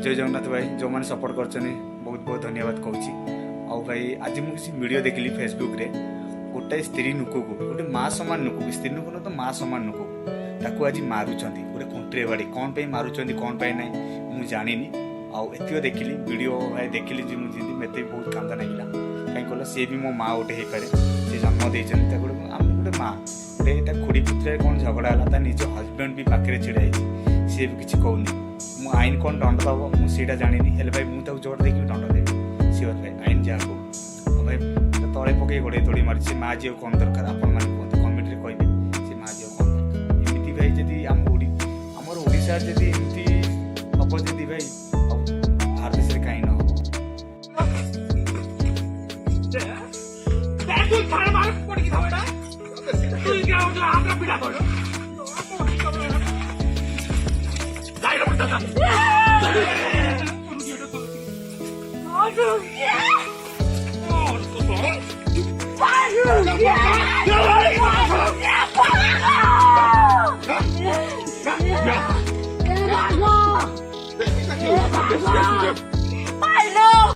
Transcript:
जय जगन्नाथ भाई जो मैंने सपोर्ट कर बहुत बहुत धन्यवाद कहूँ। आउ भाई आज मुझे वीडियो देखली फेसबुक रे गोटाए स्त्री नुक को गोटे माँ सामान नुक स्त्री नुक न तो माँ सामान नुक ताकू आज मारुंट गोटे खुंटे बाड़ी कौन पे मारुंट कौन पे ना मुझे जानी आउ एत देखिली वीडियो भाई देखिली जी मुझे मत बहुत कांदा लगे कहीं कहला सी भी मो माँ गोटे हो पारे सी जन्म देते गोटे माँ गोटे खुड़ी पुत्र कौन झगड़ा है निज हजबैंड भी पाखे छिड़ा सी भी किसी कहूनी मु आईन कौन दंड दब मुझे जानी हेल्ले भाई मुझे जोर देखी दंड देवी सी भाई आईन जहाँ को भाई तले पकई गोड़े तोड़ी मारी से माँ झील कौन दरकार आपण मैंने कहते कमेंट कहे से माँ झील कौन दरकार एमती भाई जदि आमर ओडिशा जदि एमती हम जदि भाई भारत देश में कहीं न I know.